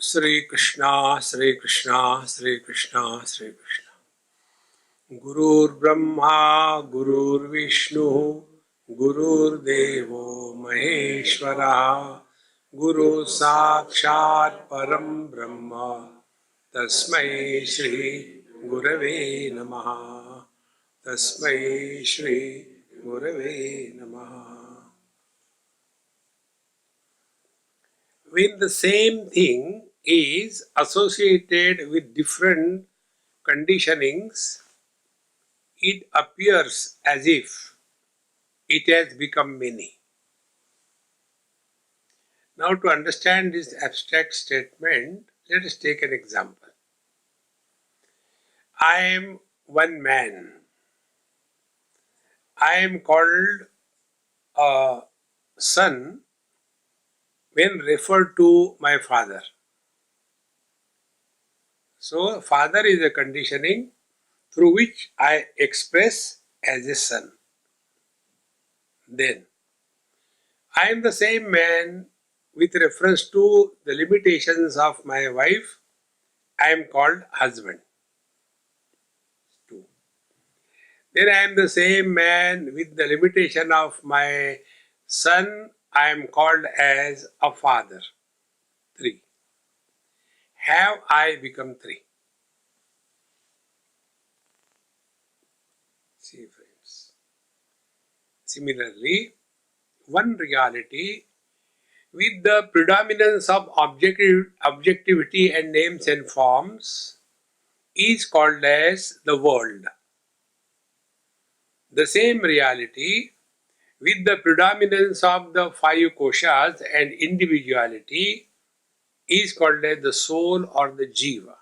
Sri Krishna, Sri Krishna, Sri Krishna, Sri Krishna. Gurur Brahma, Gurur Vishnu, Gurur Devo Maheshwara, Guru Sakshat Param Brahma, Tasmai Shri Gurave Namaha, Tasmai Shri Gurave Namaha. When the same thing is associated with different conditionings, it appears as if it has become many. Now, to understand this abstract statement, let us take an example. I am one man. I am called a son when referred to my father. So, father is a conditioning through which I express as a son. Then, I am the same man with reference to the limitations of my wife. I am called husband. 2. Then I am the same man with the limitation of my son. I am called as a father. 3. Have I become 3? See, friends. Similarly, one reality with the predominance of objectivity and names and forms is called as the world. The same reality with the predominance of the 5 koshas and individuality is called as the soul or the jiva.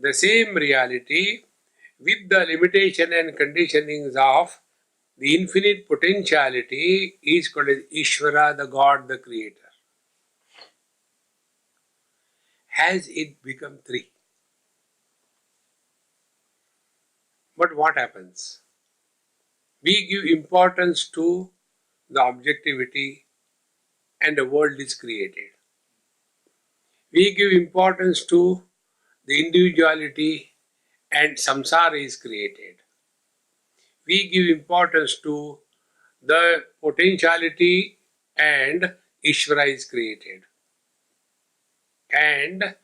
The same reality with the limitation and conditionings of the infinite potentiality is called as Ishvara, the God, the Creator. Has it become 3? But what happens? We give importance to the objectivity and the world is created. We give importance to the individuality and samsara is created. We give importance to the potentiality and Ishvara is created. And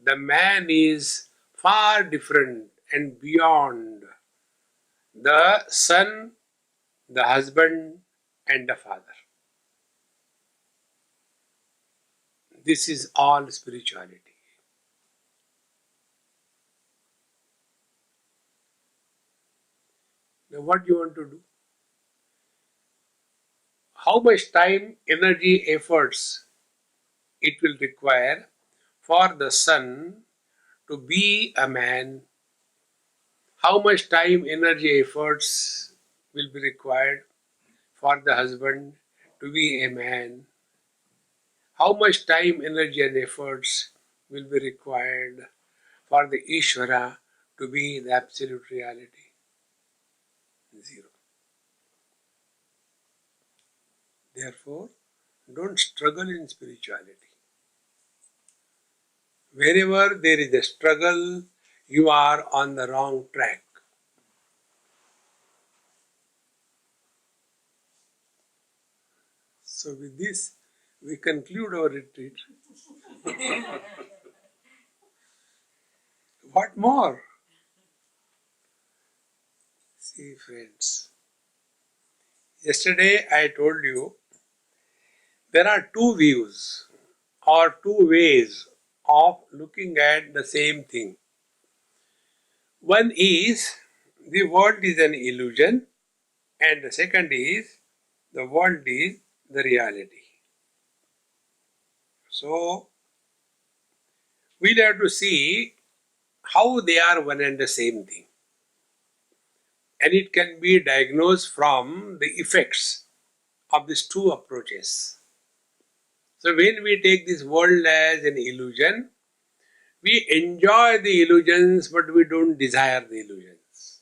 the man is far different and beyond the son, the husband, and the father. This is all spirituality. Now, what do you want to do? How much time, energy, efforts it will require for the son to be a man? How much time, energy, efforts will be required for the husband to be a man? How much time, energy, and efforts will be required for the Ishvara to be the absolute reality? 0. Therefore, don't struggle in spirituality. Wherever there is a struggle, you are on the wrong track. So with this, we conclude our retreat. What more? See, friends, yesterday I told you there are 2 views or 2 ways of looking at the same thing. One is the world is an illusion, and the second is the world is the reality. So, we'll have to see how they are one and the same thing. And it can be diagnosed from the effects of these 2 approaches. So, when we take this world as an illusion, we enjoy the illusions, but we don't desire the illusions.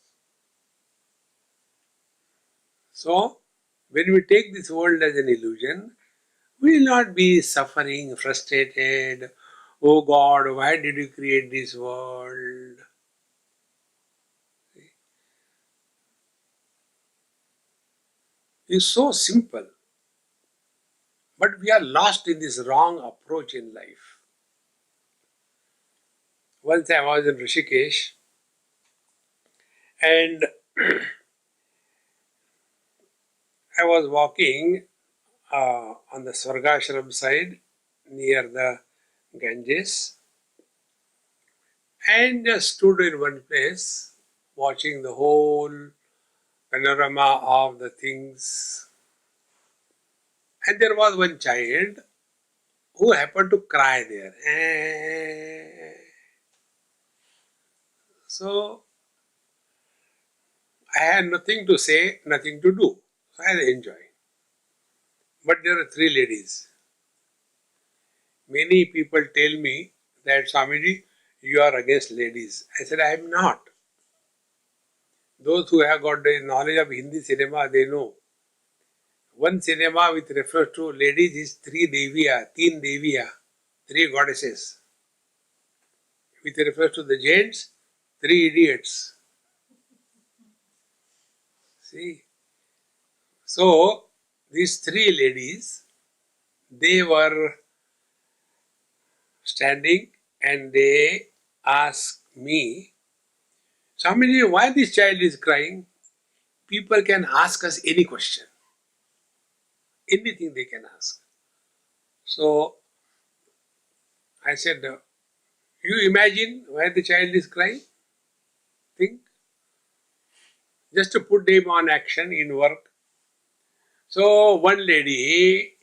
So, when we take this world as an illusion, We will not be suffering, frustrated. Oh God, why did you create this world? It's so simple. But we are lost in this wrong approach in life. Once I was in Rishikesh and I was walking on the Swargashram side near the Ganges and just stood in one place watching the whole panorama of the things. And there was one child who happened to cry there. So I had nothing to say, nothing to do. So I enjoyed. But there are three ladies. Many people tell me that Swamiji, you are against ladies. I said, I am not. Those who have got the knowledge of Hindi cinema, they know. One cinema with reference to ladies is teen Deviya, three goddesses. With reference to the gents, three idiots. See? So, these three ladies, they were standing and they asked me, Swamiji, why this child is crying? People can ask us any question. Anything they can ask. So, I said, you imagine why the child is crying? Think. Just to put them on action in work. So, one lady,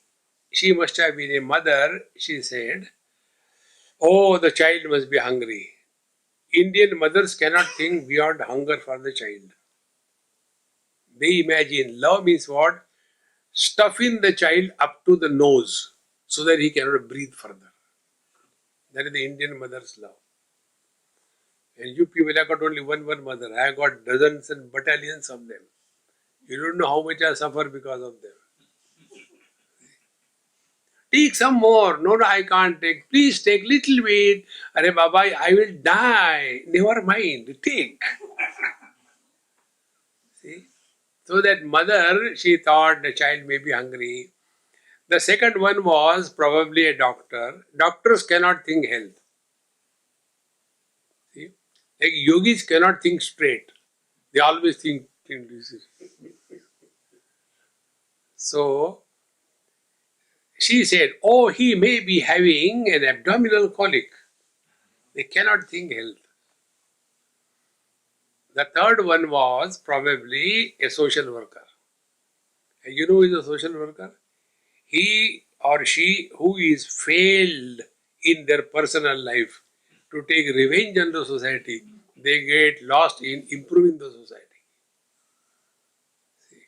she must have been a mother, she said, oh, the child must be hungry. Indian mothers cannot think beyond hunger for the child. They imagine love means what? Stuffing the child up to the nose so that he cannot breathe further. That is the Indian mother's love. And you people have got only one mother. I have got dozens and battalions of them. You don't know how much I suffer because of them. Take some more. No, I can't take. Please take little bit. Arey Baba, I will die. Never mind. Take. See? So that mother, she thought the child may be hungry. The second one was probably a doctor. Doctors cannot think health. See? Like yogis cannot think straight. They always think disease. So, she said, oh, he may be having an abdominal colic. They cannot think health. The third one was probably a social worker. And you know who is a social worker? He or she who is failed in their personal life to take revenge on the society, they get lost in improving the society. See?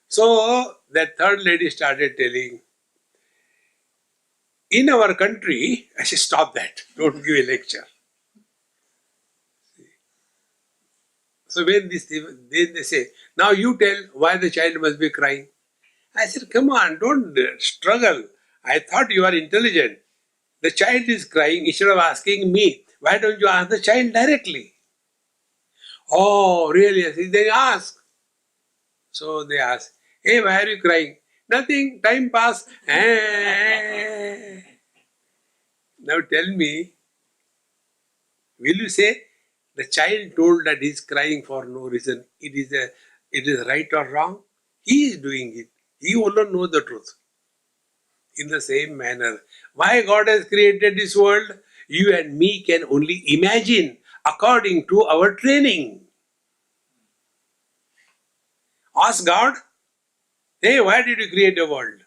So that third lady started telling, in our country, I said, stop that, don't give a lecture. So when they say, now you tell why the child must be crying. I said, come on, don't struggle. I thought you are intelligent. The child is crying. Instead of asking me, why don't you ask the child directly? Oh, really? I said, then ask. So they ask, hey, why are you crying? Nothing, time pass. Now tell me, will you say the child told that he is crying for no reason? It is right or wrong? He is doing it. He alone knows the truth. In the same manner, why God has created this world? You and me can only imagine according to our training. Ask God, hey, why did you create the world?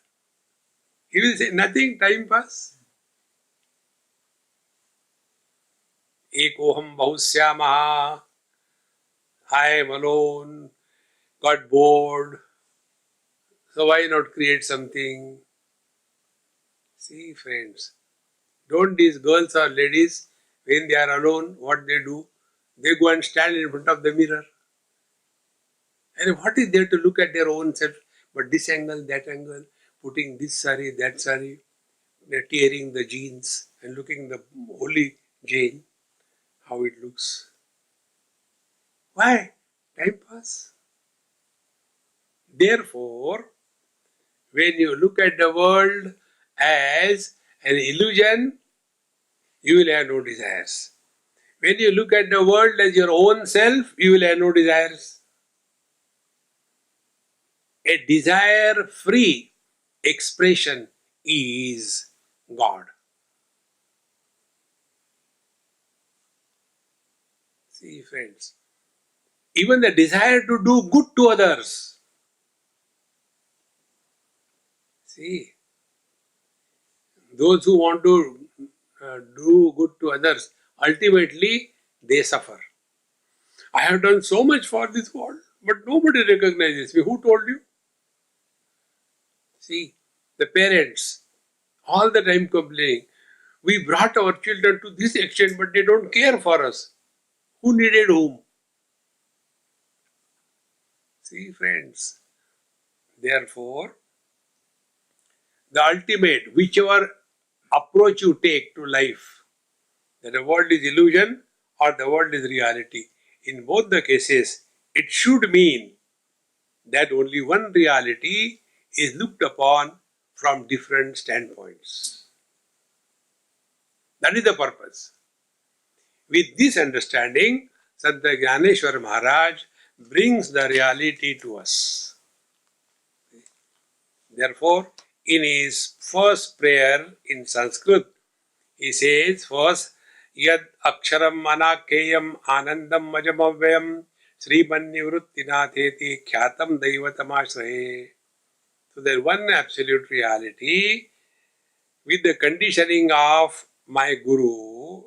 He will say, nothing, time pass. Ekoham bahusyamaha. I am alone, got bored. So why not create something? See, friends, don't these girls or ladies, when they are alone, what they do? They go and stand in front of the mirror. And what is there to look at their own self? but this angle, that angle, putting this sari, that sari, tearing the jeans and looking the holy Jane, how it looks. Why? Time pass. Therefore, when you look at the world as an illusion, you will have no desires. When you look at the world as your own self, you will have no desires. A desire-free expression is God. See, friends, even the desire to do good to others. See, those who want to do good to others, ultimately they suffer. I have done so much for this world, but nobody recognizes me. Who told you? See, the parents, all the time complaining, we brought our children to this extent, but they don't care for us. Who needed whom? See, friends, therefore, the ultimate, whichever approach you take to life, that the world is illusion or the world is reality, in both the cases, it should mean that only one reality is looked upon from different standpoints. That is the purpose. With this understanding, Santa Gyaneshwar Maharaj brings the reality to us. Therefore, in his first prayer in Sanskrit, he says first, Yad Aksharam Anakeyam Anandam Majamavyam Sriman Nivruttinatheti Khyatam Daivatamashrahe. So there is one absolute reality with the conditioning of my Guru,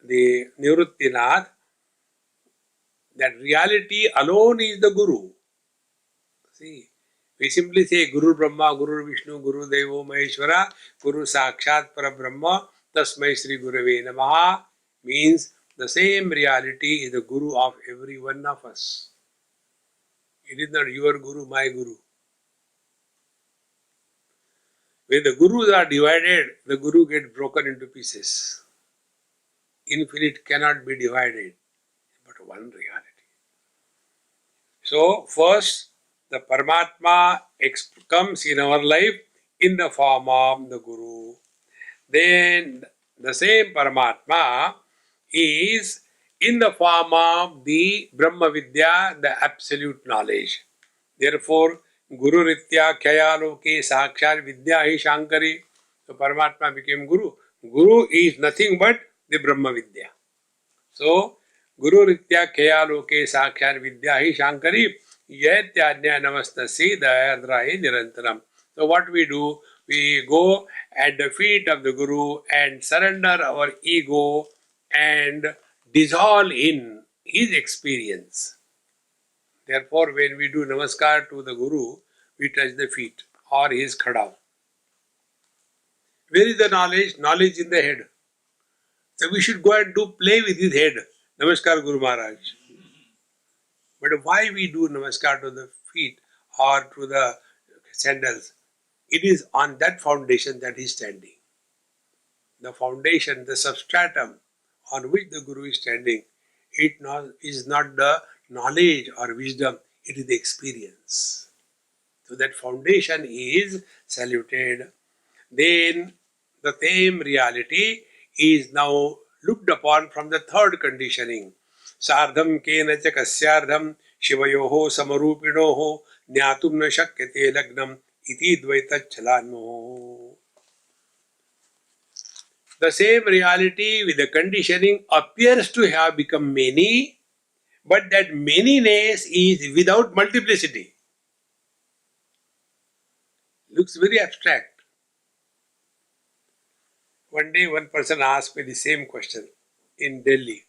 the Nivruttinath, that reality alone is the Guru. See, we simply say Guru Brahma, Guru Vishnu, Guru Devo Maheshwara, Guru Sakshat Parabrahma, Tasmai Sri Gurave Namaha, means the same reality is the Guru of every one of us. It is not your Guru, my Guru. When the Gurus are divided, the Guru gets broken into pieces. Infinite cannot be divided, but one reality. So, first, the Paramatma comes in our life in the form of the Guru. Then, the same Paramatma is in the form of the Brahma Vidya, the absolute knowledge. Therefore, Guru Ritya Khyaya Loke Sakshar Vidya Hi Shankari. So, Paramatma became Guru. Guru is nothing but the Brahma Vidya. So, Guru Ritya Khyaya Loke Sakshar Vidya Hi Shankari Yatyadnya Namastasi Dayadrahi Nirantaram. So, what we do? We go at the feet of the Guru and surrender our ego and dissolve in his experience. Therefore, when we do namaskar to the Guru, we touch the feet or his khada. Where is the knowledge? Knowledge in the head. So we should go and do play with his head. Namaskar Guru Maharaj. But why we do namaskar to the feet or to the sandals? It is on that foundation that he is standing. The foundation, the substratum on which the Guru is standing, it is not the knowledge or wisdom, it is the experience. So that foundation is saluted. Then the same reality is now looked upon from the third conditioning. Sardham kena cha kasyardham shivayoho samarupinoho nyatum na shakyate lagnam iti dvaita chalanmo. The same reality with the conditioning appears to have become many, but that manyness is without multiplicity. Looks very abstract. One day one person asked me the same question in Delhi.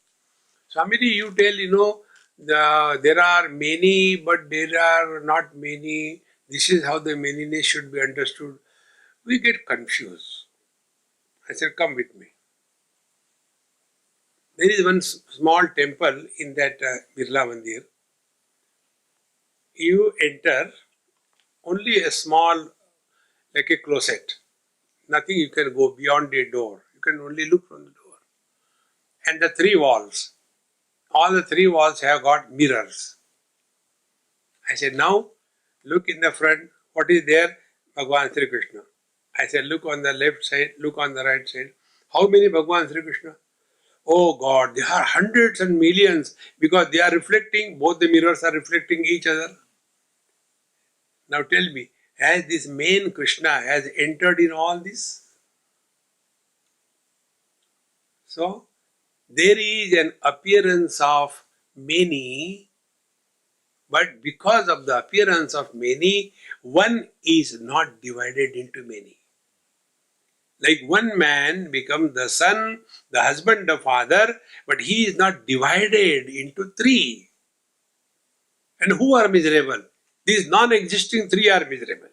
Swamiji, you tell, there are many, but there are not many. This is how the manyness should be understood. We get confused. I said, come with me. There is one small temple in that Birla Mandir. You enter only a small, like a closet. Nothing you can go beyond the door. You can only look from the door. And the three walls. All the three walls have got mirrors. I said, now look in the front. What is there? Bhagavan Sri Krishna. I said, look on the left side, look on the right side. How many Bhagavan Sri Krishna? Oh God, there are hundreds and millions because they are reflecting, both the mirrors are reflecting each other. Now tell me, has this main Krishna has entered in all this? So, there is an appearance of many, but because of the appearance of many, one is not divided into many. Like one man becomes the son, the husband, the father, but he is not divided into three. And who are miserable? These non-existing three are miserable.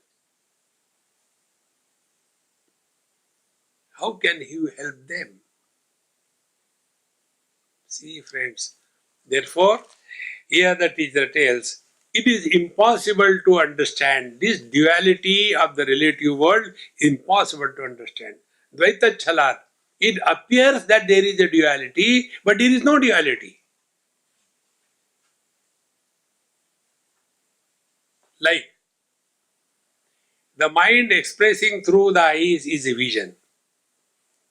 How can you help them? See, friends, therefore, here the teacher tells, it is impossible to understand this duality of the relative world, impossible to understand. Dvaita Chalat. It appears that there is a duality, but there is no duality. Like the mind expressing through the eyes is a vision.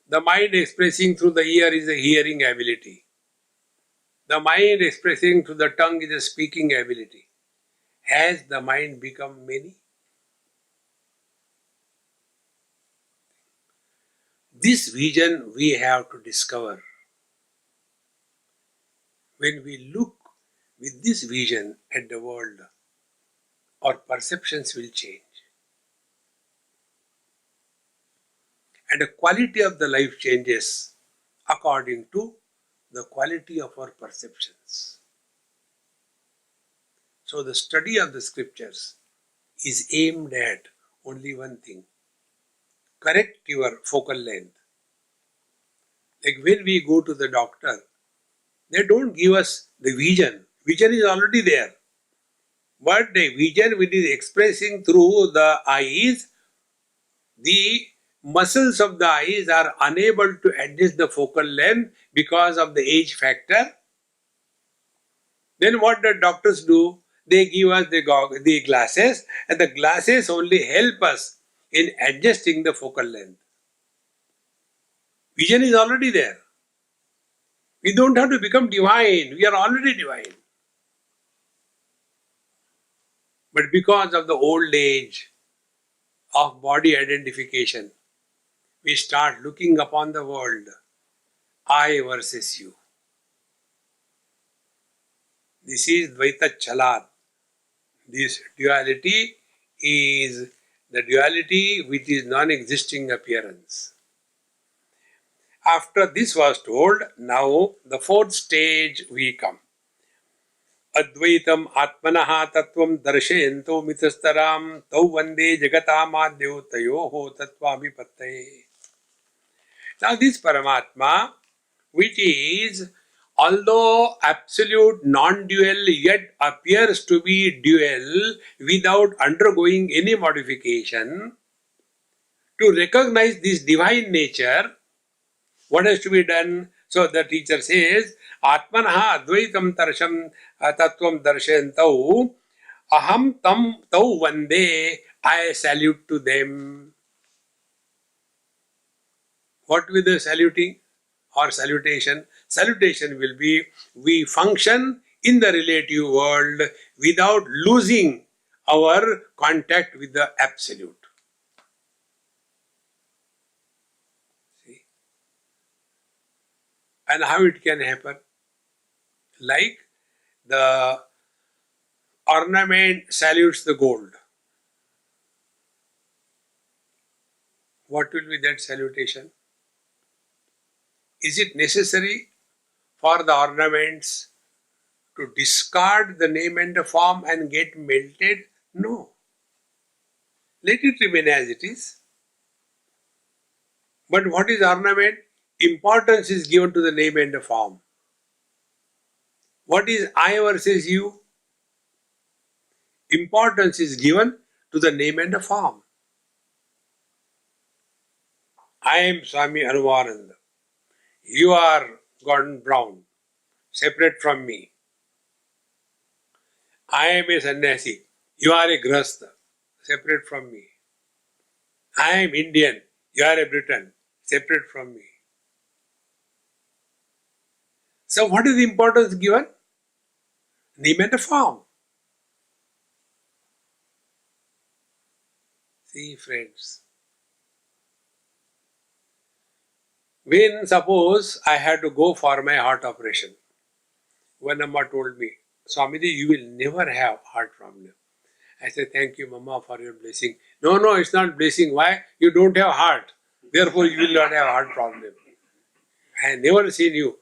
The mind expressing through the ear is a hearing ability. The mind expressing through the tongue is a speaking ability. Has the mind become many? This vision we have to discover. When we look with this vision at the world, our perceptions will change. And the quality of the life changes according to the quality of our perceptions. So the study of the scriptures is aimed at only one thing. Correct your focal length. Like when we go to the doctor, they don't give us the vision. Vision is already there. But the vision which is expressing through the eyes, the muscles of the eyes are unable to adjust the focal length because of the age factor. Then what the doctors do? They give us the glasses, and the glasses only help us in adjusting the focal length. Vision is already there. We don't have to become divine. We are already divine. But because of the old age of body identification, we start looking upon the world, I versus you. This is Dvaita Chalat. This duality is the duality which is non-existing appearance. After this was told, now the fourth stage we come. Advaitam Atmanaha Tattvam Darshayanto Mitastaram Tau Vande Jagatamadyo Tayoho Tattvamipattaye. Now this Paramatma, which is although absolute non-dual yet appears to be dual without undergoing any modification, to recognize this divine nature, what has to be done? So the teacher says, Atmanaha Advaitam Tarsham Tattvam Darshantau Aham Tam Tau Vande, I salute to them. What will the saluting or salutation? Salutation will be, we function in the relative world without losing our contact with the absolute. See? And how it can happen? Like the ornament salutes the gold. What will be that salutation? Is it necessary for the ornaments to discard the name and the form and get melted? No. Let it remain as it is. But what is ornament? Importance is given to the name and the form. What is I versus you? Importance is given to the name and the form. I am Swami Anuvananda. You are Gordon Brown, separate from me. I am a sannyasi. You are a grahastha, separate from me. I am Indian. You are a Briton, separate from me. So what is the importance given? Name and the form. See, friends, when suppose I had to go for my heart operation, one Amma told me, Swamiji, you will never have heart problem. I said, thank you, Mama, for your blessing. No, it's not blessing. Why? You don't have heart. Therefore, you will not have heart problem. I have never seen you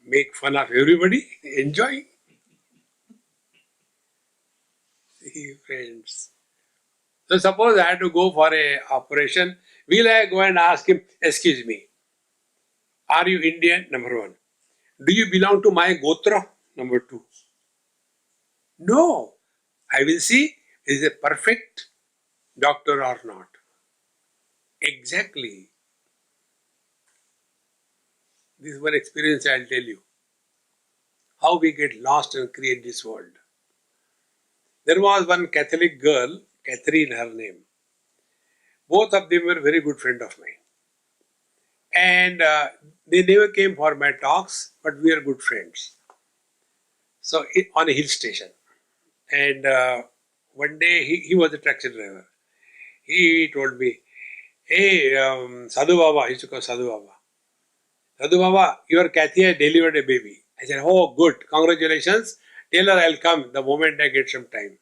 make fun of everybody. Enjoy. See, friends. So suppose I had to go for a operation. Will I go and ask him, excuse me, are you Indian? Number one. Do you belong to my Gotra? Number two. No. I will see, is a perfect doctor or not. Exactly. This is one experience I'll tell you. How we get lost and create this world. There was one Catholic girl, Catherine her name. Both of them were very good friend of mine. And they never came for my talks, but we are good friends. So on a hill station. And one day he was a taxi driver. He told me, hey, Sadhu Baba, he used to call Sadhu Baba. Sadhu Baba, your Kathy has delivered a baby. I said, oh, good, congratulations. Tell her I'll come the moment I get some time.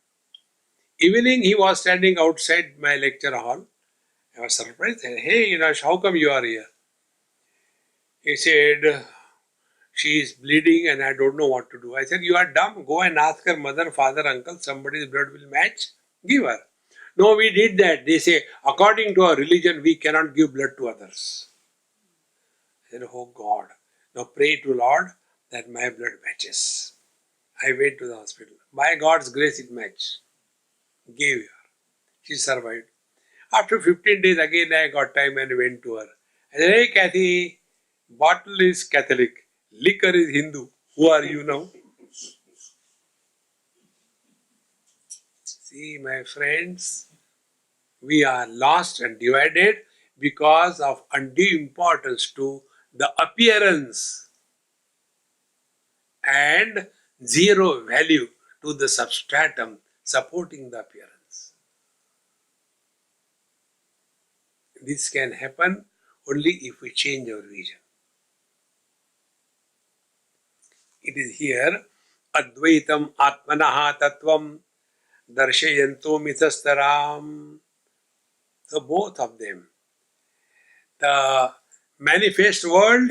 Evening, he was standing outside my lecture hall. I was surprised. I said, hey, how come you are here? He said, she is bleeding and I don't know what to do. I said, you are dumb. Go and ask her mother, father, uncle, somebody's blood will match. Give her. No, we did that. They say, according to our religion, we cannot give blood to others. I said, oh God. Now pray to Lord that my blood matches. I went to the hospital. By God's grace, it matched. Gave her. She survived. After 15 days, again I got time and went to her. I said, hey Kathy, bottle is Catholic, liquor is Hindu. Who are you now? See, my friends, we are lost and divided because of undue importance to the appearance and zero value to the substratum supporting the appearance. This can happen only if we change our vision. It is here, Advaitam Atmanaha Tattvam Darshayanto Mitastaram. So both of them, the manifest world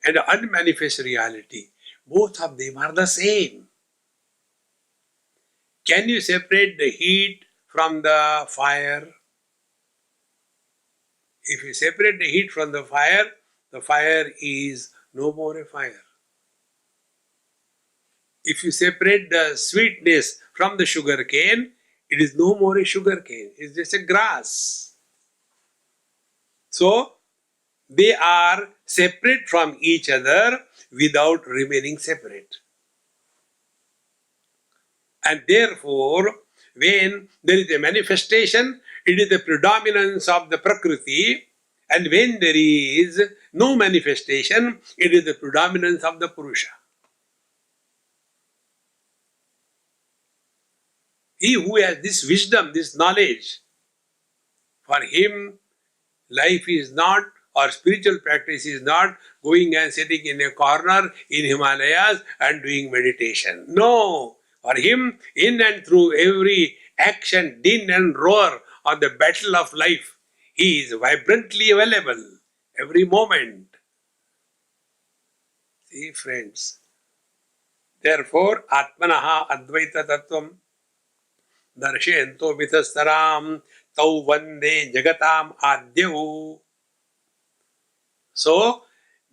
and the unmanifest reality, both of them are the same. Can you separate the heat from the fire? If you separate the heat from the fire is no more a fire. If you separate the sweetness from the sugar cane, it is no more a sugar cane. It's just a grass. So, they are separate from each other without remaining separate. And therefore, when there is a manifestation, it is the predominance of the Prakriti, and when there is no manifestation, it is the predominance of the Purusha. He who has this wisdom, this knowledge, for him, life is not, or spiritual practice is not going and sitting in a corner in Himalayas and doing meditation. No, for him, in and through every action, din and roar of the battle of life, he is vibrantly available every moment. See, friends. Therefore, Atmanaha Advaita Tattvam Darshayanto Mitastaram Tau Vande Jagatam Adyahu. So,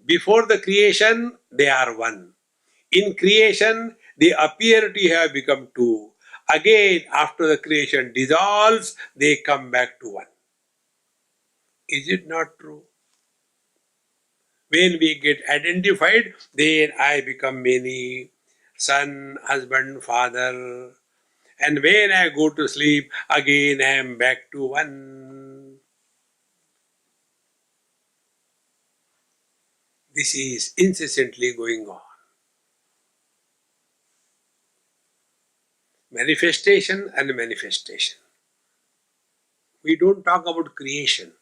before the creation, they are one. In creation, they appear to have become two. Again, after the creation dissolves, they come back to one. Is it not true? When we get identified, then I become many. Son, husband, father. And when I go to sleep, again I am back to one. This is incessantly going on. Manifestation and manifestation. We don't talk about creation.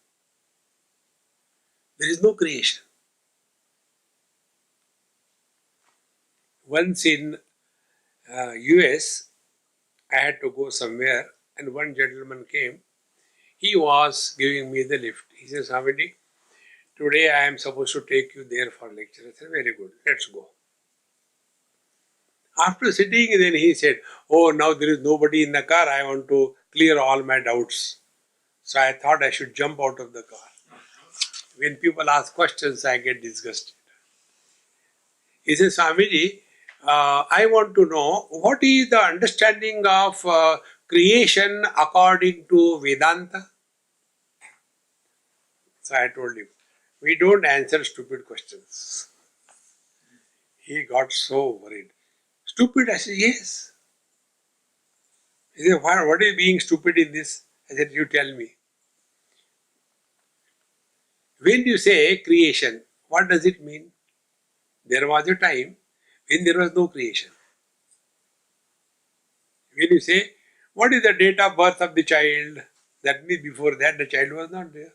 There is no creation. Once in US, I had to go somewhere and one gentleman came. He was giving me the lift. He says, Swami, today I am supposed to take you there for lecture. I said, very good, let's go. After sitting, then he said, oh, now there is nobody in the car. I want to clear all my doubts. So I thought I should jump out of the car. When people ask questions, I get disgusted. He says, Swamiji, I want to know what is the understanding of creation according to Vedanta? So I told him, we don't answer stupid questions. He got so worried. Stupid? I said, yes. He said, what is being stupid in this? I said, you tell me. When you say creation, what does it mean? There was a time when there was no creation. When you say, what is the date of birth of the child? That means before that the child was not there.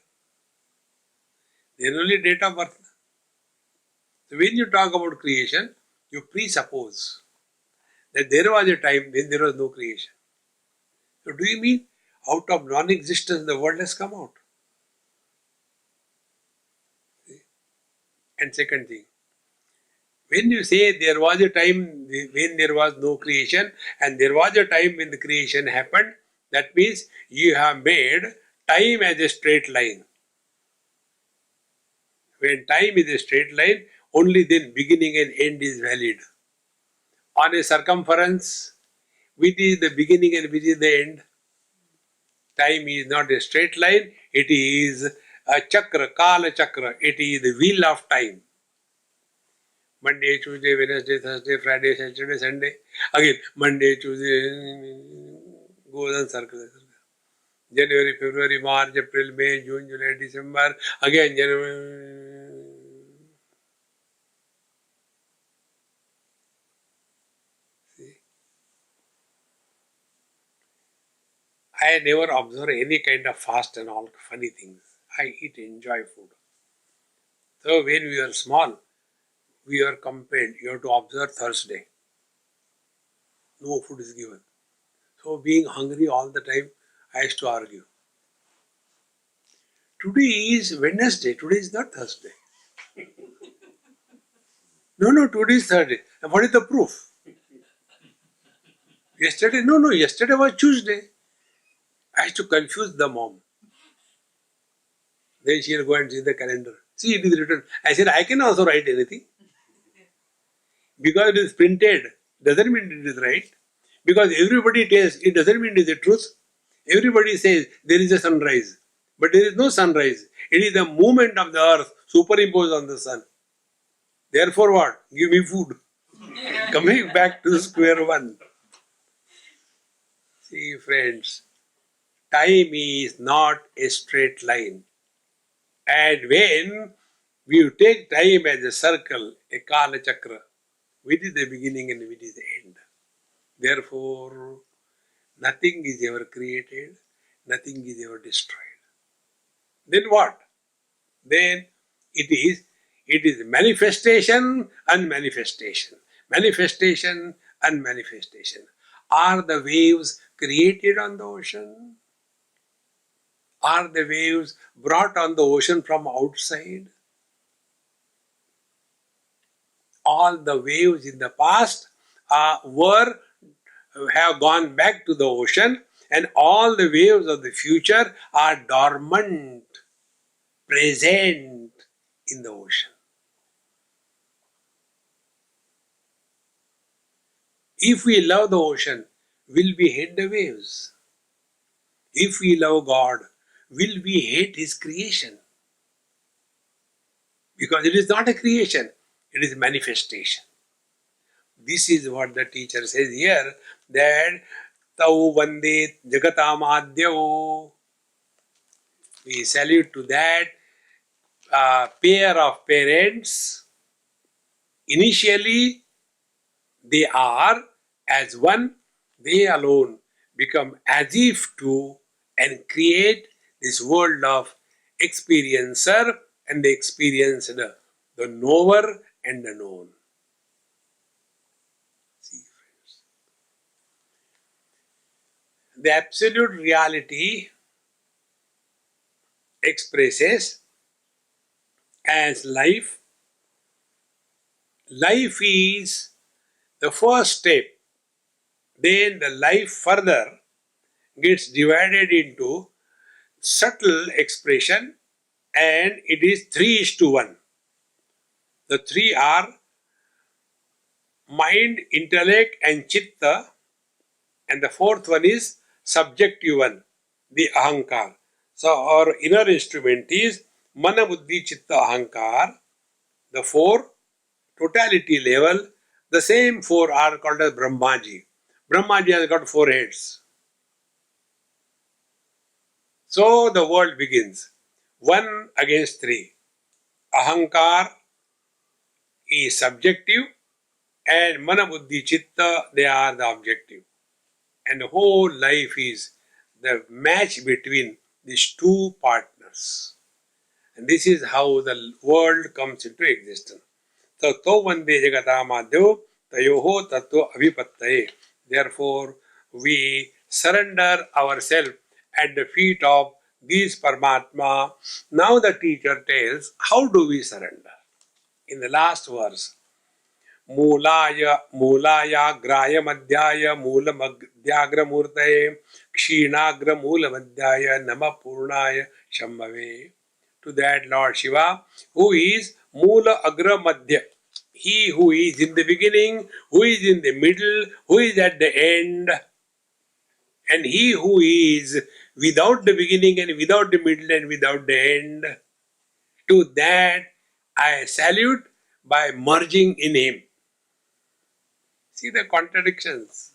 There is only date of birth. So when you talk about creation, you presuppose that there was a time when there was no creation. So do you mean out of non-existence the world has come out? And second thing, when you say there was a time when there was no creation and there was a time when the creation happened, that means you have made time as a straight line. When time is a straight line, only then beginning and end is valid. On a circumference, which is the beginning and which is the end? Time is not a straight line, it is a chakra, kala chakra, it is the wheel of time. Monday, Tuesday, Wednesday, Thursday, Friday, Saturday, Sunday. Again, Monday, Tuesday, goes on circle. January, February, March, April, May, June, July, December. Again, January. See? I never observe any kind of fast and all funny things. I eat, enjoy food. So when we were small, we are compelled, you have to observe Thursday. No food is given. So being hungry all the time, I used to argue. Today is Wednesday, today is not Thursday. No, today is Thursday. And what is the proof? Yesterday, yesterday was Tuesday. I used to confuse the mom. Then she will go and see the calendar. See, it is written. I said, I can also write anything. Because it is printed, doesn't mean it is right. Because everybody tells, it doesn't mean it is the truth. Everybody says there is a sunrise. But there is no sunrise. It is the movement of the earth superimposed on the sun. Therefore what? Give me food. Coming back to square one. See friends, time is not a straight line. And when we take time as a circle, a kala chakra, which is the beginning and which is the end. Therefore, nothing is ever created, nothing is ever destroyed. Then what? Then it is manifestation and manifestation. Manifestation and manifestation. Are the waves created on the ocean? Are the waves brought on the ocean from outside? All the waves in the past have gone back to the ocean, and all the waves of the future are dormant, present in the ocean. If we love the ocean, will we hate the waves? If we love God, will we hate His creation? Because it is not a creation, it is manifestation. This is what the teacher says here, that Tau Vande Jagatamadhyao. We salute to that pair of parents. Initially, they are as one, they alone become as if two and create this world of experiencer and the experienced, the knower and the known. See, friends. The absolute reality expresses as life. Life is the first step. Then the life further gets divided into subtle expression, and it is 3:1. The three are mind, intellect and chitta, and the fourth one is subjective one, the ahankar. So our inner instrument is mana, buddhi, chitta, ahankar. The four totality level, the same four are called as Brahmaji. Brahmaji has got four heads. So the world begins. One against three. Ahankar is subjective and mana, buddhi, chitta, they are the objective. And the whole life is the match between these two partners. And this is how the world comes into existence. So, to vande jagatamadyo tayoho tattva abhipattaye. Therefore, we surrender ourselves at the feet of this Paramatma. Now the teacher tells, how do we surrender? In the last verse, मूलायाग्राय मध्याय मूलमध्याग्र मूर्तये क्षीणाग्र मूल मध्याय नमः पूर्णाय शम्भवे. To that Lord Shiva, who is Moola Agra Madhya, he who is in the beginning, who is in the middle, who is at the end, and he who is without the beginning and without the middle and without the end. To that I salute by merging in him. See the contradictions.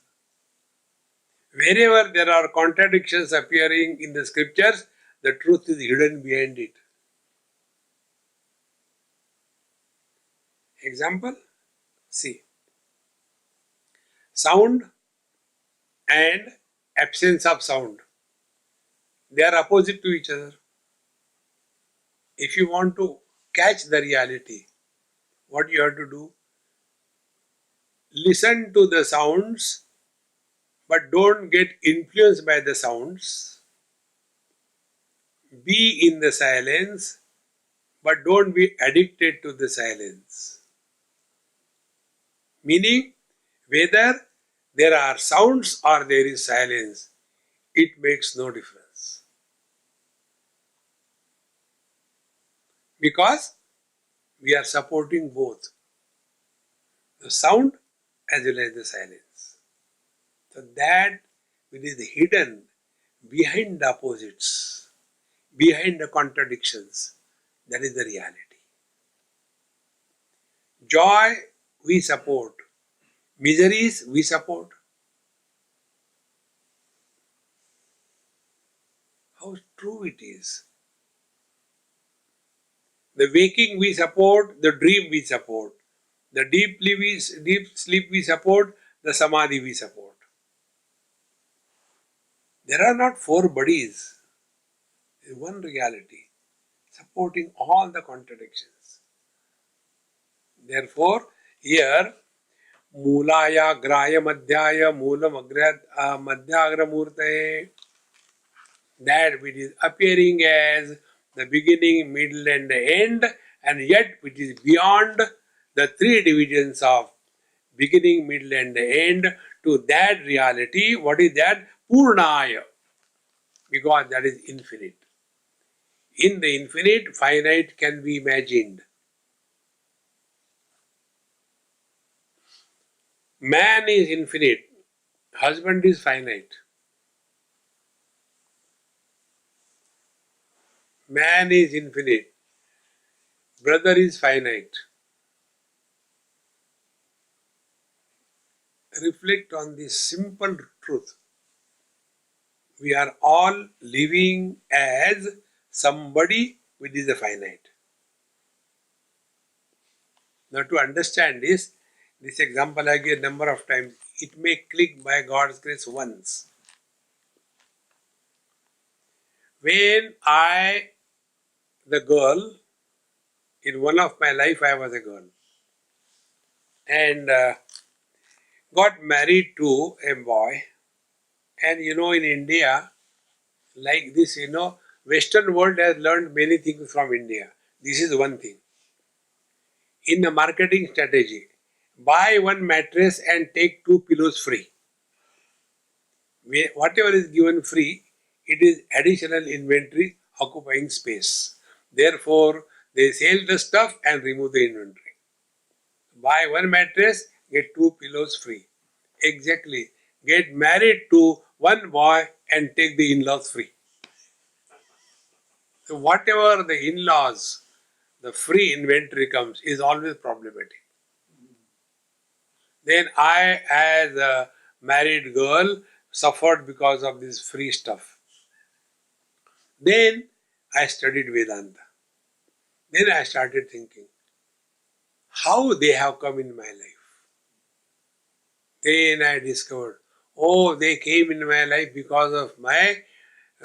Wherever there are contradictions appearing in the scriptures, the truth is hidden behind it. Example, see. Sound and absence of sound. They are opposite to each other. If you want to catch the reality, what you have to do? Listen to the sounds, but don't get influenced by the sounds. Be in the silence, but don't be addicted to the silence. Meaning, whether there are sounds or there is silence, it makes no difference. Because we are supporting both the sound as well as the silence. So that which is hidden behind the opposites, behind the contradictions, that is the reality. Joy we support, miseries we support. How true it is. The waking we support, the dream we support. The deep sleep we support, the samadhi we support. There are not four bodies. There is one reality, supporting all the contradictions. Therefore, here, Moolaya Graya Madhyaya Moolam Madhyagra Murtaye, that which is appearing as the beginning, middle and the end, and yet which is beyond the three divisions of beginning, middle and the end, to that reality. What is that? Purnaya. Because that is infinite. In the infinite, finite can be imagined. Man is infinite. Husband is finite. Man is infinite. Brother is finite. Reflect on this simple truth. We are all living as somebody which is a finite. Now to understand this example I gave a number of times. It may click by God's grace once. When the girl, in one of my life I was a girl, and got married to a boy. And in India, like this, Western world has learned many things from India. This is one thing. In the marketing strategy, buy one mattress and take two pillows free. Whatever is given free, it is additional inventory occupying space. Therefore, they sell the stuff and remove the inventory. Buy one mattress, get two pillows free. Exactly. Get married to one boy and take the in-laws free. So whatever the in-laws, the free inventory comes is always problematic. Then I, as a married girl, suffered because of this free stuff. Then I studied Vedanta. Then I started thinking, how they have come in my life. Then I discovered, oh, they came in my life because of my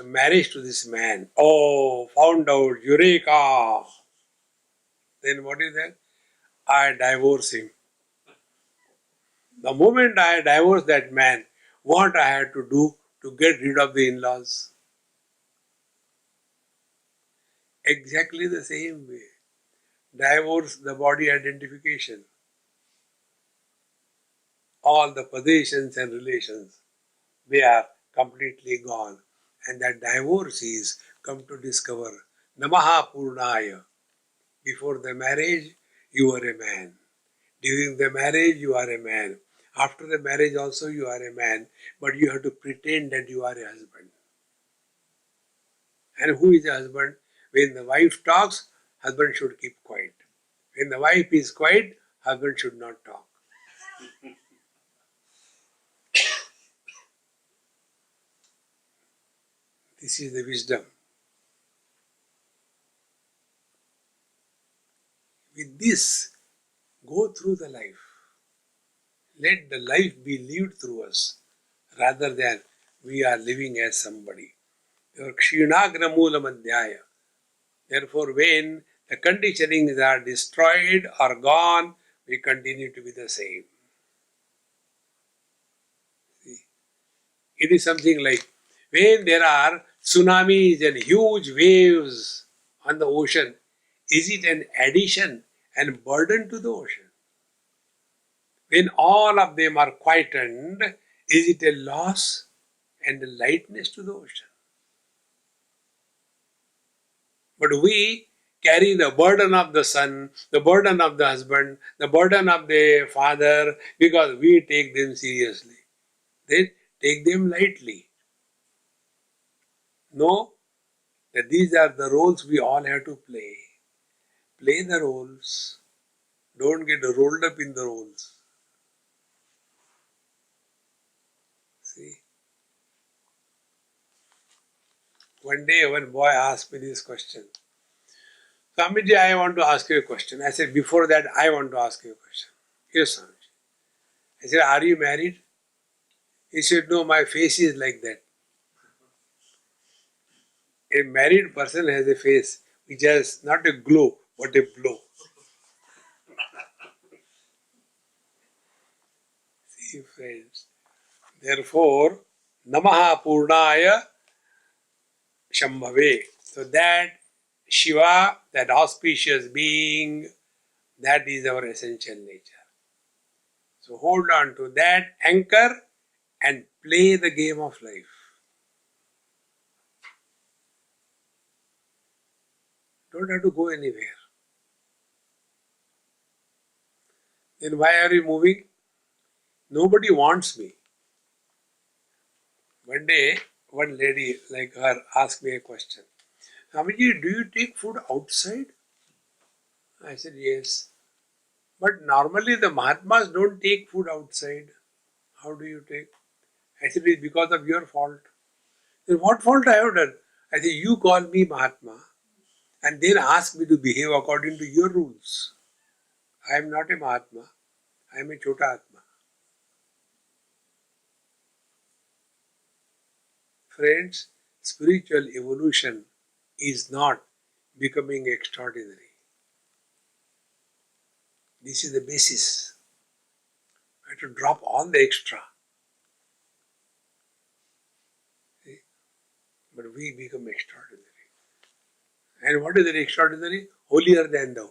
marriage to this man. Oh, found out, Eureka! Then what is that? I divorce him. The moment I divorced that man, what I had to do to get rid of the in-laws? Exactly the same way. Divorce the body identification. All the possessions and relations, they are completely gone. And that divorcees come to discover Namaha Purnaya. Before the marriage, you are a man. During the marriage, you are a man. After the marriage also, you are a man. But you have to pretend that you are a husband. And who is a husband? When the wife talks, husband should keep quiet. When the wife is quiet, husband should not talk. This is the wisdom. With this, go through the life. Let the life be lived through us rather than we are living as somebody. Your Kshinagna Moolam Adhyaya. Therefore, when the conditionings are destroyed or gone, we continue to be the same. See? It is something like when there are tsunamis and huge waves on the ocean, is it an addition and burden to the ocean? When all of them are quietened, is it a loss and a lightness to the ocean? But we carry the burden of the son, the burden of the husband, the burden of the father, because we take them seriously. They take them lightly. Know that these are the roles we all have to play. Play the roles. Don't get rolled up in the roles. See? One day one boy asked me this question. Swamiji, I want to ask you a question. I said, before that, I want to ask you a question. Yes, Swamiji. I said, are you married? He said, no, my face is like that. A married person has a face which has not a glow, but a blow. See, friends. Therefore, Namaha Purnaya Shambhave. So that Shiva, that auspicious being, that is our essential nature. So hold on to that anchor and play the game of life. Don't have to go anywhere. Then why are you moving? Nobody wants me. One day, one lady like her asked me a question. Swamiji, do you take food outside? I said, yes. But normally the Mahatmas don't take food outside. How do you take? I said, it's because of your fault. Then what fault I have done? I said, you call me Mahatma and then ask me to behave according to your rules. I am not a Mahatma. I am a Chota Atma. Friends, spiritual evolution is not becoming extraordinary. This is the basis. I have to drop all the extra. See? But we become extraordinary. And what is that extraordinary? Holier than thou.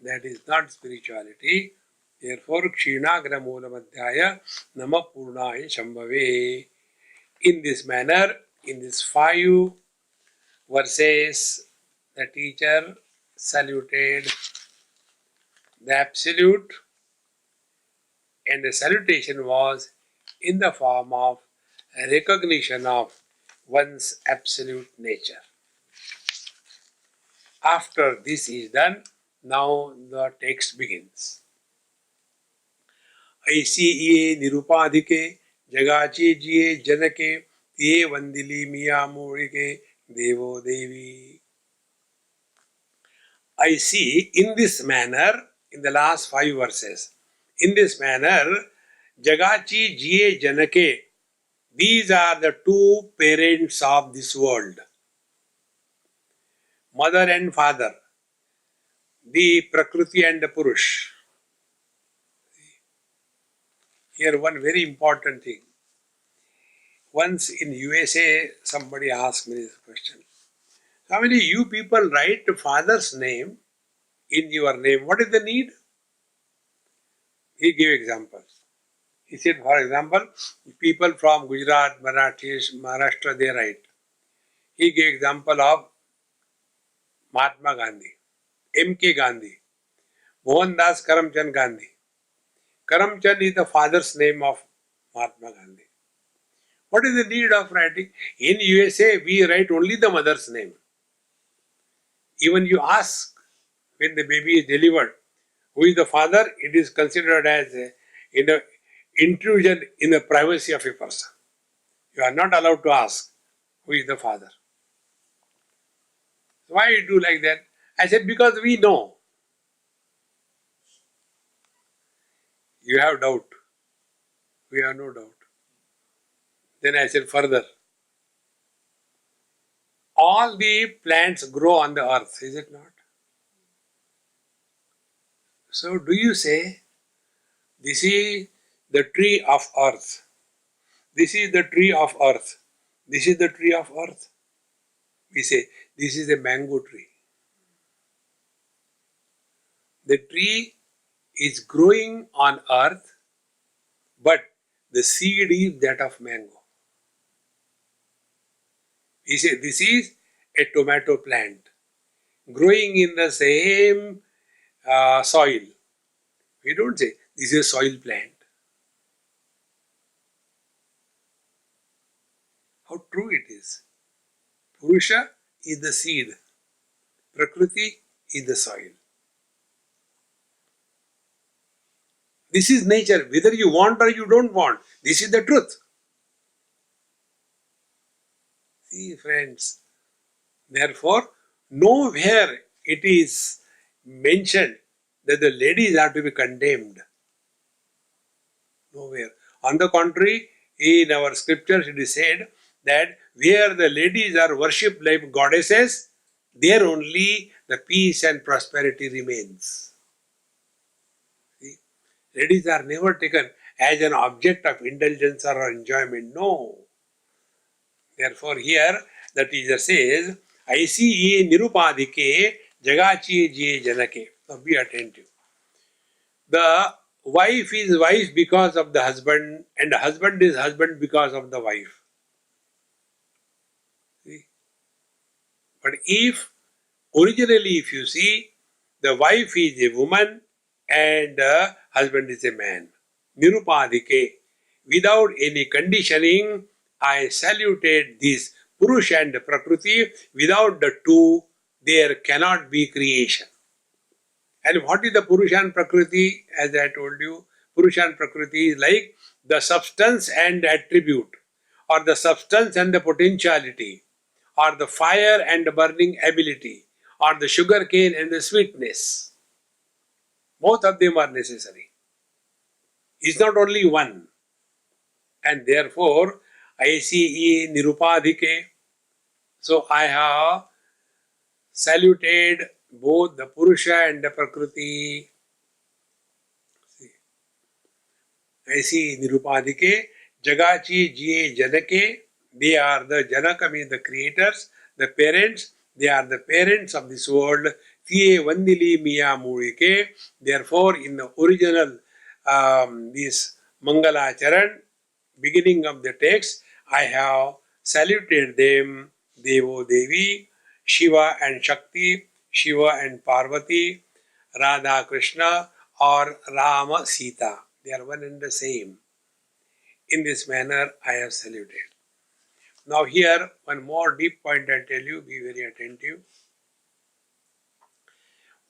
That is not spirituality. Therefore, Kshinagara Moola Nama Purnaya Shambhave. In this manner, in these 5 verses, the teacher saluted the Absolute, and the salutation was in the form of a recognition of one's absolute nature. After this is done, now the text begins. ऐसी ये निरुपाधिके जगाचे जिये जनके ये वंदिली मिया मोड़िके देवो देवी. I see in this manner, in the last 5 verses, in this manner, Jagachi Jiye Janake, these are the 2 parents of this world, mother and father, the Prakriti and the Purush. Here one very important thing. Once in USA, somebody asked me this question. How many you people write father's name in your name? What is the need? He gave examples. He said, for example, people from Gujarat, Marathis, Maharashtra, they write. He gave example of Mahatma Gandhi, M.K. Gandhi, Mohandas Karamchand Gandhi. Karamchand is the father's name of Mahatma Gandhi. What is the need of writing? In USA, we write only the mother's name. Even you ask when the baby is delivered, who is the father, it is considered as an intrusion in the privacy of a person. You are not allowed to ask who is the father. Why you do like that? I said, because we know. You have doubt. We have no doubt. Then I said further. All the plants grow on the earth, is it not? So do you say, this is the tree of earth. This is the tree of earth. This is the tree of earth. We say, this is a mango tree. The tree is growing on earth, but the seed is that of mango. We say, this is a tomato plant growing in the same soil. We don't say, this is a soil plant. How true it is. Purusha is the seed. Prakriti is the soil. This is nature, whether you want or you don't want. This is the truth. See, friends, therefore, nowhere it is mentioned that the ladies are to be condemned. Nowhere. On the contrary, in our scriptures it is said that where the ladies are worshipped like goddesses, there only the peace and prosperity remains. See? Ladies are never taken as an object of indulgence or enjoyment. No. Therefore, here the teacher says, I see ye nirupadike jagachi je janake. Now be attentive. The wife is wife because of the husband, and the husband is husband because of the wife. See? But originally if you see, the wife is a woman and the husband is a man. Nirupadike. without any conditioning, I saluted this Purusha and Prakriti. Without the two, there cannot be creation. And what is the Purusha and Prakriti? As I told you, Purusha and Prakriti is like the substance and attribute, or the substance and the potentiality, or the fire and the burning ability, or the sugar cane and the sweetness. Both of them are necessary. It's not only one. And therefore, ICE Nirupadhike. So I have saluted both the Purusha and the Prakriti. ऐसी निरुपाधिके जगाची जिये जनके. They are the Janaka, means the creators, the parents. They are the parents of this world. Tiye Vandili Miya Murike. Therefore, in the original this Mangala Charan, beginning of the text, I have saluted them, Devo Devi, Shiva and Shakti, Shiva and Parvati, Radha Krishna, or Rama Sita. They are one and the same. In this manner, I have saluted. Now here, one more deep point I tell you, be very attentive.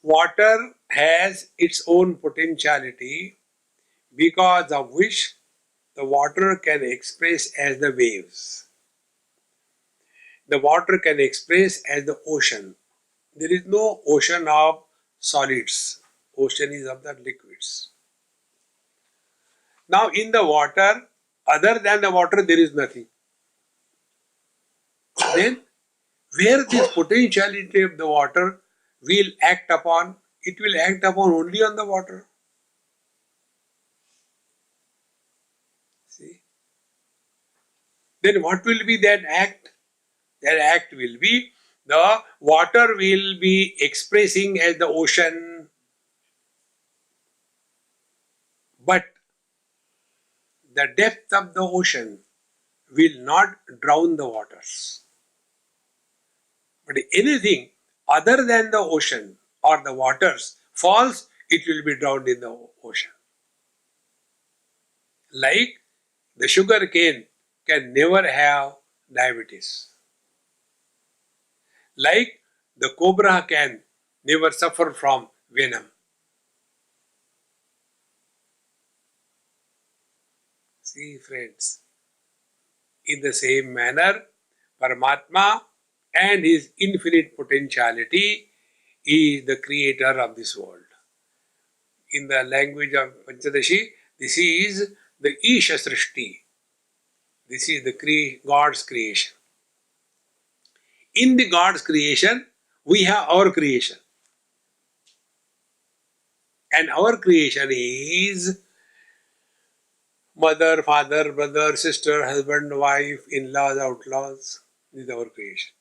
Water has its own potentiality, because of which the water can express as the waves. The water can express as the ocean. There is no ocean of solids. Ocean is of the liquids. Now in the water, other than the water, there is nothing. Then, where this potentiality of the water will act upon, it will act upon only on the water. See? Then what will be that act? That act will be, the water will be expressing as the ocean, but the depth of the ocean will not drown the waters. But anything other than the ocean or the waters falls, it will be drowned in the ocean. Like the sugar cane can never have diabetes. Like the cobra can never suffer from venom. See, friends, in the same manner, Paramatma and his infinite potentiality is the creator of this world. In the language of Panchadashi, this is the Isha Srishti. This is the God's creation. In the God's creation, we have our creation. And our creation is mother, father, brother, sister, husband, wife, in-laws, outlaws. This is our creation.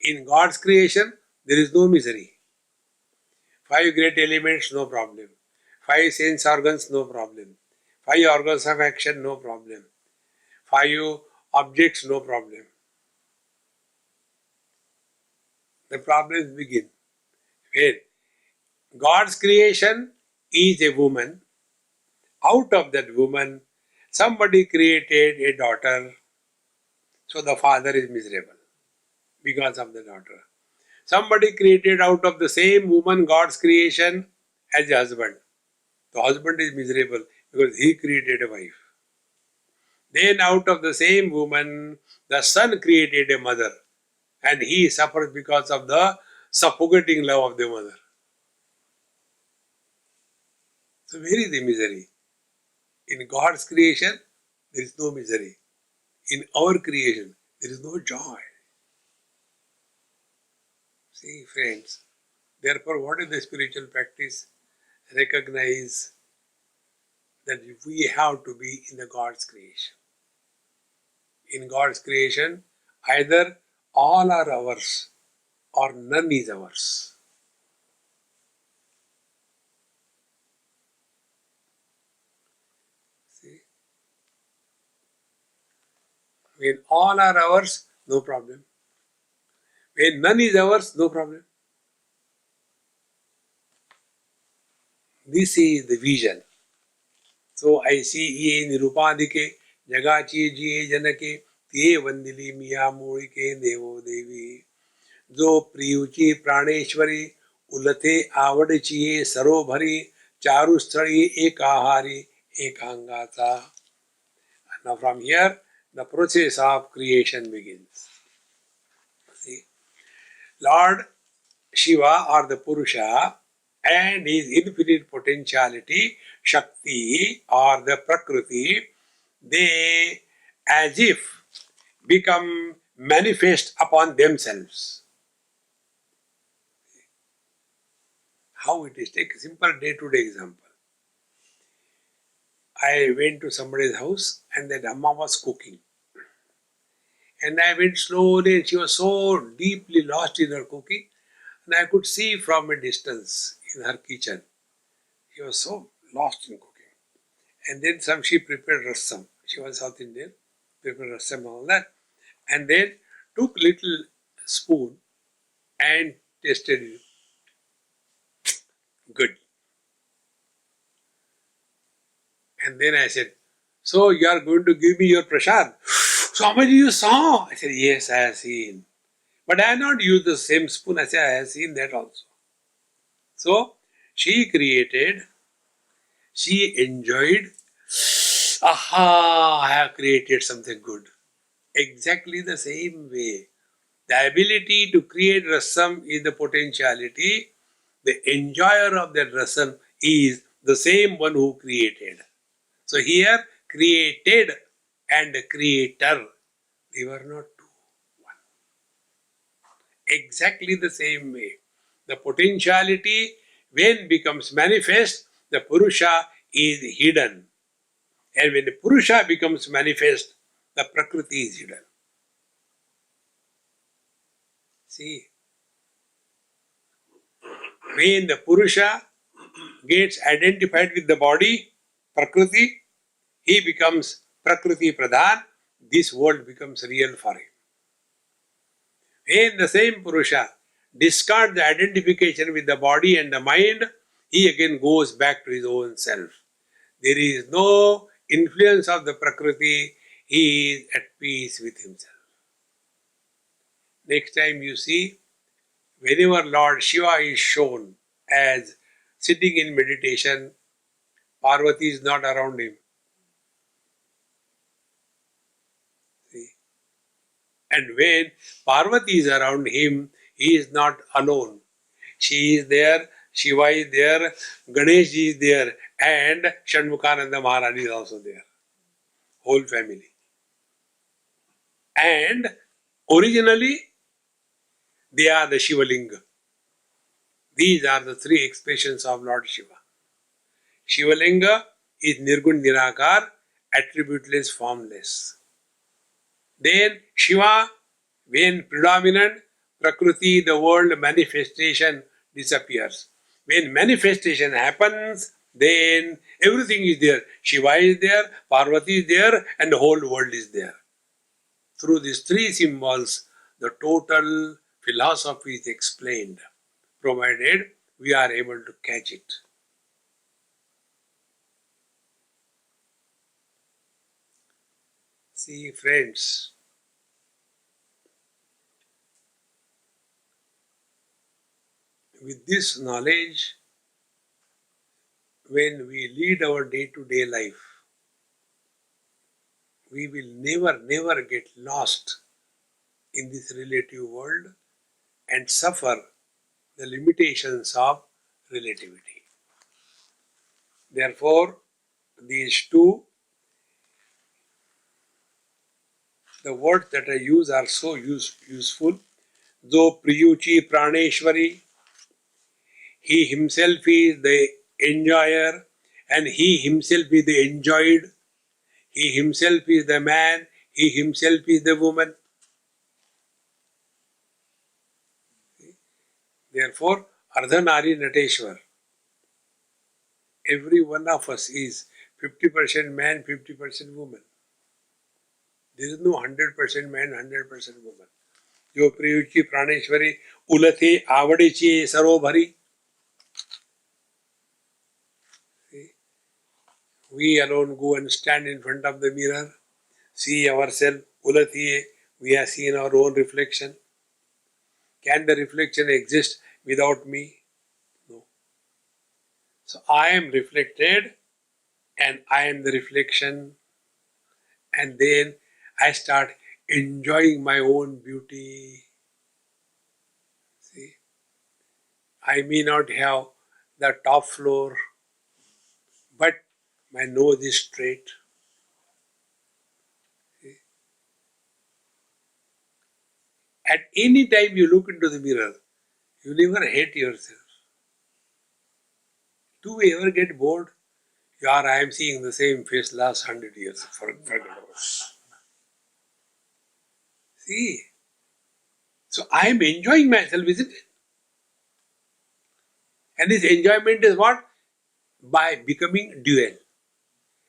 In God's creation, there is no misery. 5 great elements, no problem. 5 sense organs, no problem. 5 organs of action, no problem. 5 objects, no problem. The problems begin. Where God's creation is a woman. Out of that woman, somebody created a daughter. So the father is miserable because of the daughter. Somebody created out of the same woman God's creation as a husband. The husband is miserable because he created a wife. Then out of the same woman, the son created a mother. And he suffers because of the suffocating love of the mother. So where is the misery? In God's creation, there is no misery. In our creation, there is no joy. See, friends, therefore what is the spiritual practice? Recognize that we have to be in the God's creation. In God's creation, either all are ours or none is ours. See? When all are ours, no problem. When none is ours, no problem. This is the vision. So ऐसी ये निरूपाधिके जगाची जिये जनके ते वंदिली मिया मोळिके देवो देवी. जो प्रियुची प्राणेश्वरी उलथे आवडची ये सरोभरी चारुस्थळी एकाहारी एकांगाचा. Now from here the process of creation begins. See, Lord Shiva or the Purusha and his infinite potentiality, Shakti or the Prakriti, they as if become manifest upon themselves. How it is? Take a simple day-to-day example. I went to somebody's house and that Amma was cooking. And I went slowly and she was so deeply lost in her cooking. And I could see from a distance in her kitchen. She was so lost in cooking. And then she prepared rasam. She was South Indian, prepared rasam and all that. And then took little spoon and tasted it. Good. And then I said, so you are going to give me your prasad? Swamiji, you saw? I said, yes, I have seen. But I have not used the same spoon. I said, I have seen that also. So, she created, she enjoyed, aha, I have created something good. Exactly the same way. The ability to create rasam is the potentiality. The enjoyer of that rasam is the same one who created. So here, created and creator, they were not two, one. Exactly the same way. The potentiality, when becomes manifest, the Purusha is hidden. And when the Purusha becomes manifest, the Prakriti is hidden. See, when the Purusha gets identified with the body, Prakriti, he becomes Prakriti Pradhan, this world becomes real for him. When the same Purusha discards the identification with the body and the mind, he again goes back to his own self. There is no influence of the Prakriti, he is at peace with himself. Next time you see, whenever Lord Shiva is shown as sitting in meditation, Parvati is not around him. See? And when Parvati is around him, he is not alone. She is there, Shiva is there, Ganesh is there, and Shanmukhananda Maharaj is also there. Whole family. And originally, they are the Shiva Linga. These are the three expressions of Lord Shiva. Shiva Linga is Nirgun Nirakar, attributeless, formless. Then Shiva, when predominant, Prakriti, the world manifestation disappears. When manifestation happens, then everything is there. Shiva is there, Parvati is there, and the whole world is there. Through these three symbols, the total philosophy is explained, provided we are able to catch it. See, friends, with this knowledge, when we lead our day-to-day life, we will never get lost in this relative world and suffer the limitations of relativity. Therefore, these two, the words that I use are so useful. Though Priyuchi Praneshwari, he himself is the enjoyer and he himself is the enjoyed. He himself is the man, he himself is the woman. Therefore, Ardhanari Nateshwar. Every one of us is 50% man, 50% woman. There is no 100% man, 100% woman. जो प्रियुची प्राणेश्वरी उलथे आवडेची सरोभरी. We alone go and stand in front of the mirror, see ourselves, ulatiye, we have seen our own reflection. Can the reflection exist without me? No. So I am reflected and I am the reflection, and then I start enjoying my own beauty. See, I may not have the top floor, but my nose is straight. See? At any time you look into the mirror, you never hate yourself. Do we ever get bored? Yeah, I am seeing the same face last 100 years. Forget about it. See, so I am enjoying myself, isn't it? And this enjoyment is what? By becoming dual.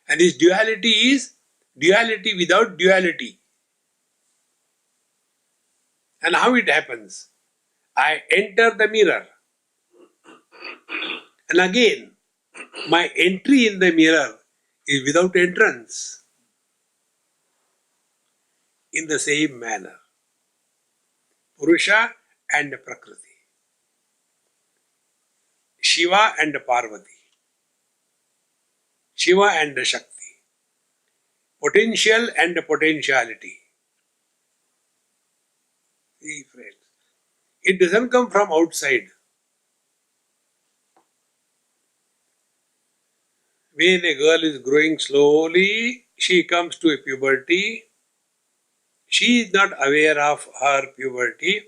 And this duality is duality without duality. And how it happens? I enter the mirror. And again, my entry in the mirror is without entrance. In the same manner. Purusha and Prakriti. Shiva and Parvati. Shiva and Shakti. Potential and potentiality. See, friends. It doesn't come from outside. When a girl is growing slowly, she comes to a puberty. She is not aware of her puberty,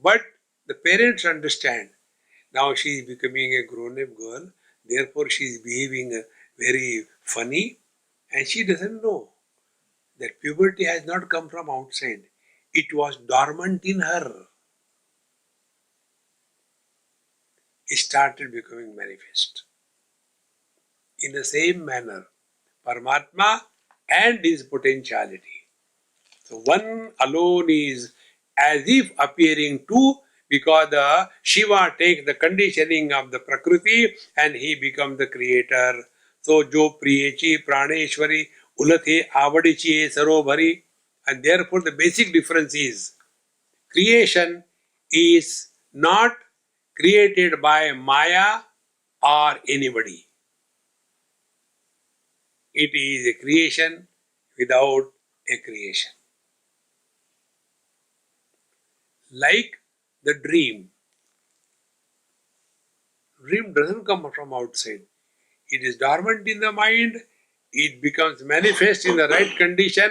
but the parents understand. Now she is becoming a grown-up girl, therefore she is behaving very funny, and she doesn't know that puberty has not come from outside. It was dormant in her. It started becoming manifest. In the same manner, Paramatma and his potentiality. So one alone is as if appearing two, because the Shiva takes the conditioning of the Prakriti and he becomes the creator. So Jo Priyechi Praneshwari Ulathe Avadichi Sarobhari. And therefore the basic difference is creation is not created by Maya or anybody. It is a creation without a creation. Like the dream. Dream doesn't come from outside. It is dormant in the mind. It becomes manifest in the right condition.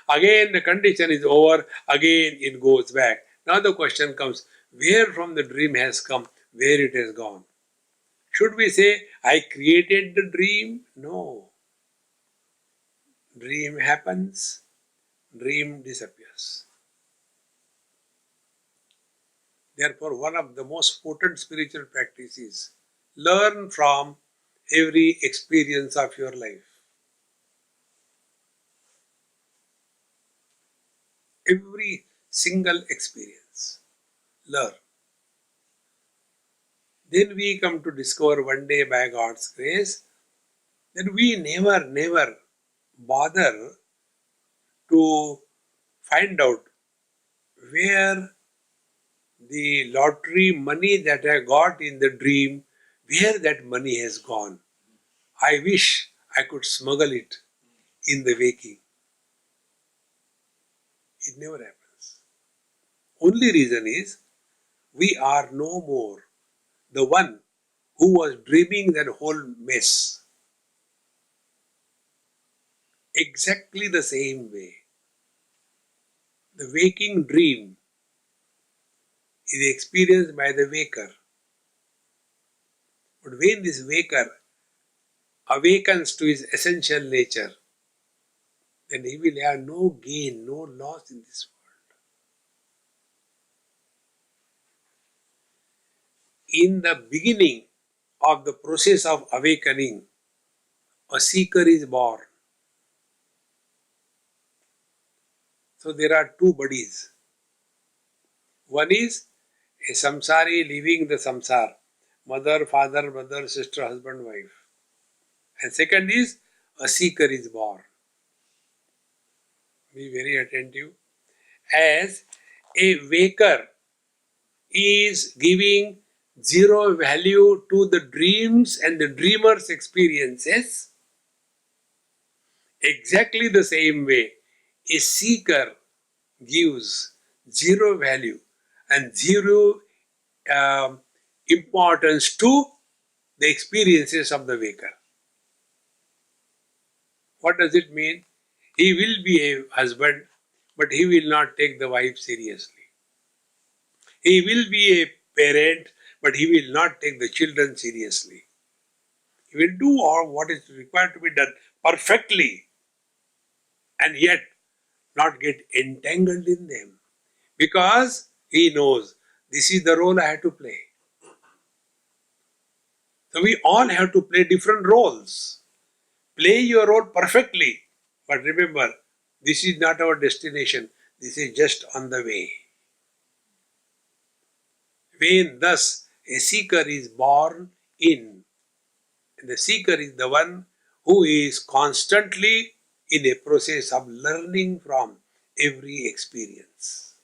Again the condition is over. Again it goes back. Now the question comes, where from the dream has come, where it has gone? Should we say, I created the dream? No. Dream happens, dream disappears. Therefore, one of the most potent spiritual practices, learn from every experience of your life. Every single experience. Learn. Then we come to discover one day by God's grace that we never bother to find out where the lottery money that I got in the dream, where that money has gone. I wish I could smuggle it in the waking. It never happens. Only reason is we are no more the one who was dreaming that whole mess. Exactly the same way. The waking dream is experienced by the waker. But when this waker awakens to his essential nature, then he will have no gain, no loss in this world. In the beginning of the process of awakening, a seeker is born. So there are two buddies. One is a samsari living the samsar, mother, father, brother, sister, husband, wife. And second is a seeker is born. Be very attentive. As a waker is giving zero value to the dreams and the dreamer's experiences, exactly the same way a seeker gives zero value and zero importance to the experiences of the waker. What does it mean? He will be a husband, but he will not take the wife seriously. He will be a parent, but he will not take the children seriously. He will do all what is required to be done perfectly and yet not get entangled in them because he knows this is the role I have to play. So we all have to play different roles. Play your role perfectly. But remember, this is not our destination. This is just on the way. When thus a seeker is born in, and the seeker is the one who is constantly in a process of learning from every experience.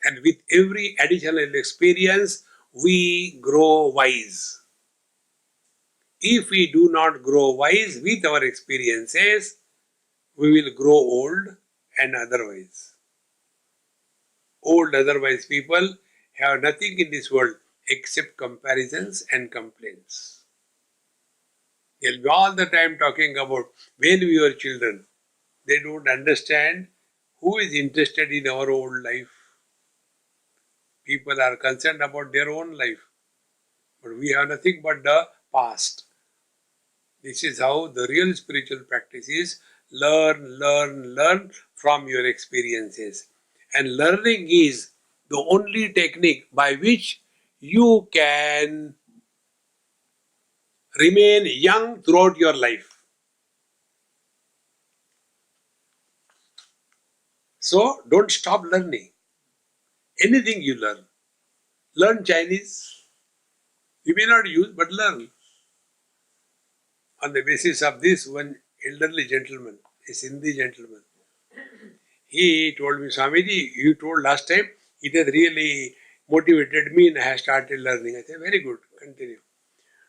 And with every additional experience, we grow wise. If we do not grow wise with our experiences, we will grow old and otherwise. Old otherwise people have nothing in this world except comparisons and complaints. They'll be all the time talking about when we were children. They don't understand who is interested in our old life. People are concerned about their own life. But we have nothing but the past. This is how the real spiritual practice is. Learn from your experiences. And learning is the only technique by which you can remain young throughout your life. So don't stop learning. Anything you learn. Learn Chinese. You may not use, but learn. On the basis of this, one elderly gentleman, a Sindhi gentleman, he told me, Swamiji, you told last time, it has really motivated me and I have started learning. I said, very good, continue.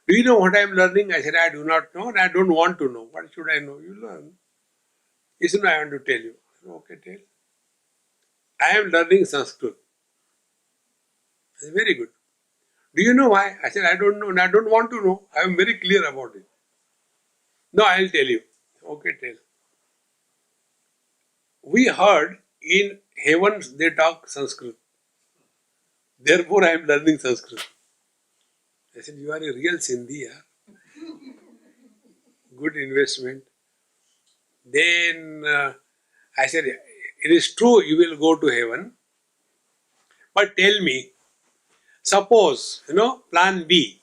Do you know what I am learning? I said, I do not know and I don't want to know. What should I know? You learn. He said, no, I want to tell you. I said, okay, tell. I am learning Sanskrit. I said, very good. Do you know why? I said, I don't know and I don't want to know. I am very clear about it. No, I will tell you. Okay, tell. We heard in heavens they talk Sanskrit. Therefore, I am learning Sanskrit. I said, you are a real Sindhi. Good investment. Then I said, it is true you will go to heaven. But tell me, suppose, plan B.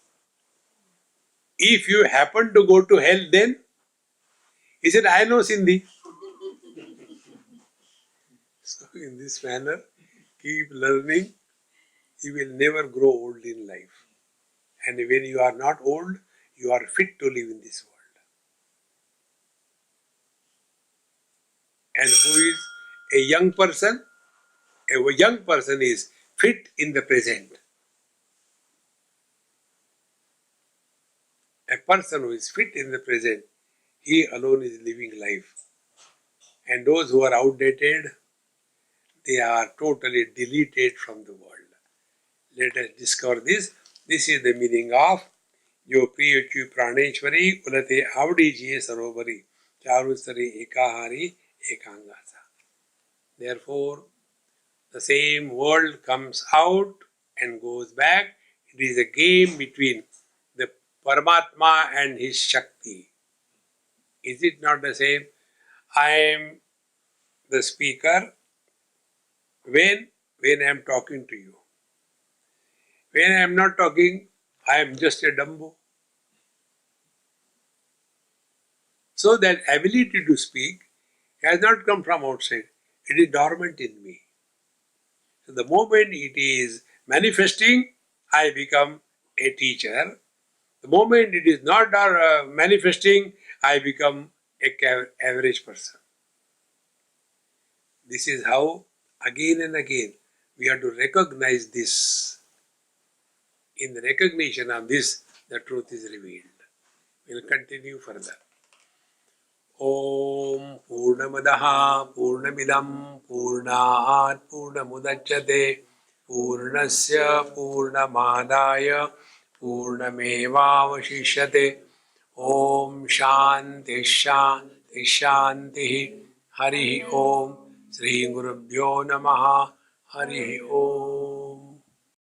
If you happen to go to hell, then? He said, I know Sindhi. So in this manner, keep learning. You will never grow old in life. And when you are not old, you are fit to live in this world. And who is a young person? A young person is fit in the present. A person who is fit in the present, he alone is living life. And those who are outdated, they are totally deleted from the world. Let us discover this. This is the meaning of Jo Priyachu Praneshwari Ulate Avdi Jiye Sarobari Charusari Ekahari Ekangasa. Therefore, the same world comes out and goes back. It is a game between the Paramatma and his Shakti. Is it not the same? I am the speaker when I am talking to you. When I am not talking, I am just a Dumbo. So that ability to speak has not come from outside. It is dormant in me. So the moment it is manifesting, I become a teacher. The moment it is not manifesting, I become a average person. This is how, again and again, we have to recognize this. In the recognition of this, the truth is revealed. We will continue further. Om Purnamadaha Purnamidam Purnaat Purnamudachyate Purnasya Purnamadaya Purnamevavashishyate. Om Shanti Shanti Shanti. Hari Om. Sri Gurubhyo Namaha. Hari Om.